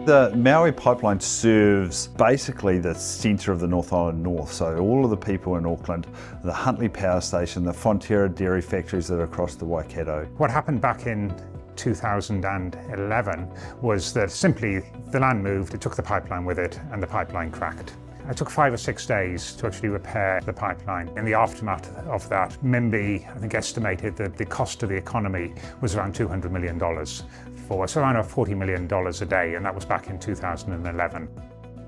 The Maui pipeline serves basically the centre of the North Island North, so all of the people in Auckland, the Huntly Power Station, the Fonterra dairy factories that are across the Waikato. What happened back in 2011 was that simply the land moved, it took the pipeline with it, and the pipeline cracked. It took 5 or 6 days to actually repair the pipeline. In the aftermath of that, MIMBY, I think, estimated that the cost to the economy was around $200 million for, so around $40 million a day, and that was back in 2011.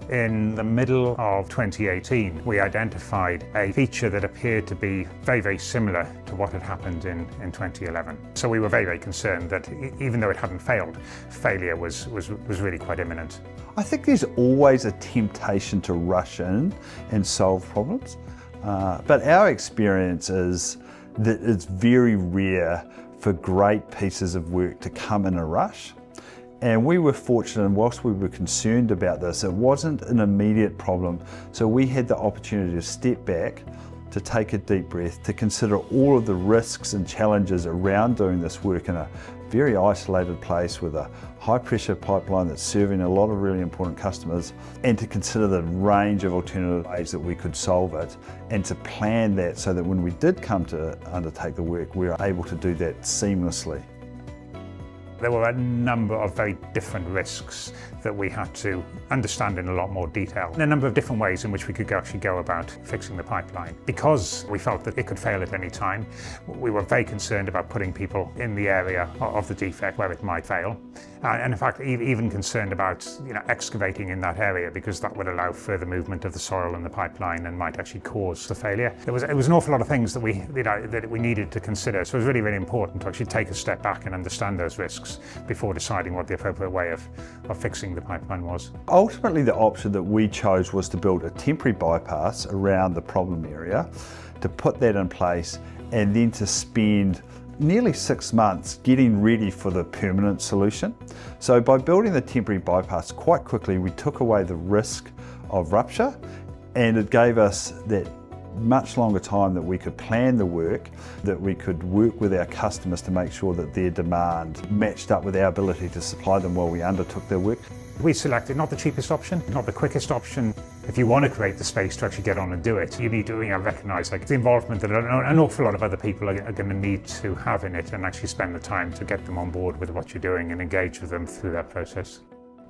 In the middle of 2018, we identified a feature that appeared to be very, very similar to what had happened in 2011. So we were very, very concerned that even though it hadn't failed, failure was really quite imminent. I think there's always a temptation to rush in and solve problems, but our experience is that it's very rare for great pieces of work to come in a rush. And we were fortunate, and whilst we were concerned about this, it wasn't an immediate problem. So we had the opportunity to step back, to take a deep breath, to consider all of the risks and challenges around doing this work in a very isolated place with a high pressure pipeline that's serving a lot of really important customers, and to consider the range of alternative ways that we could solve it, and to plan that so that when we did come to undertake the work, we were able to do that seamlessly. There were a number of very different risks that we had to understand in a lot more detail, and a number of different ways in which we could actually go about fixing the pipeline. Because we felt that it could fail at any time, we were very concerned about putting people in the area of the defect where it might fail. And in fact, even concerned about excavating in that area, because that would allow further movement of the soil in the pipeline and might actually cause the failure. It was an awful lot of things that we needed to consider. So it was really, really important to actually take a step back and understand those risks before deciding what the appropriate way of fixing the pipeline was. Ultimately, the option that we chose was to build a temporary bypass around the problem area, to put that in place, and then to spend nearly 6 months getting ready for the permanent solution. So by building the temporary bypass, quite quickly we took away the risk of rupture, and it gave us that much longer time that we could plan the work, that we could work with our customers to make sure that their demand matched up with our ability to supply them while we undertook their work. We selected not the cheapest option, not the quickest option. If you want to create the space to actually get on and do it, you need to recognise the involvement that an awful lot of other people are going to need to have in it, and actually spend the time to get them on board with what you're doing and engage with them through that process.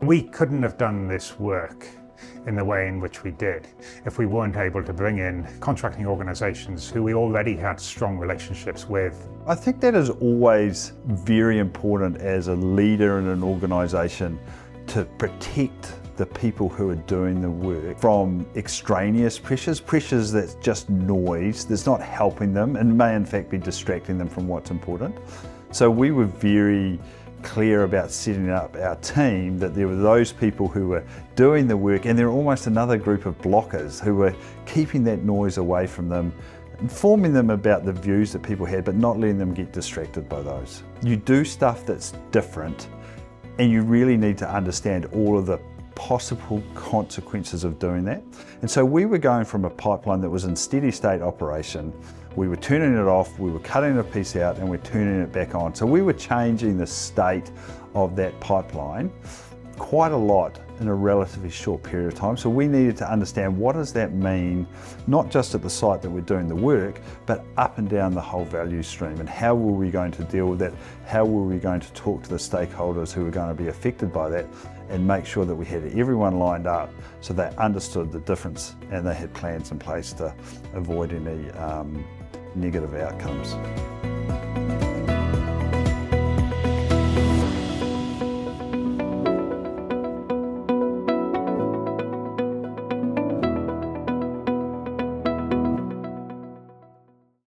We couldn't have done this work in the way in which we did if we weren't able to bring in contracting organisations who we already had strong relationships with. I think that is always very important as a leader in an organisation, to protect the people who are doing the work from extraneous pressures that's just noise, that's not helping them and may in fact be distracting them from what's important. So we were very clear about setting up our team that there were those people who were doing the work, and there were almost another group of blockers who were keeping that noise away from them, informing them about the views that people had, but not letting them get distracted by those. You do stuff that's different, and you really need to understand all of the possible consequences of doing that. And so we were going from a pipeline that was in steady state operation. We were turning it off, we were cutting a piece out, and we're turning it back on. So we were changing the state of that pipeline quite a lot in a relatively short period of time. So we needed to understand, what does that mean, not just at the site that we're doing the work, but up and down the whole value stream, and how were we going to deal with that? How were we going to talk to the stakeholders who were going to be affected by that, and make sure that we had everyone lined up so they understood the difference and they had plans in place to avoid any negative outcomes.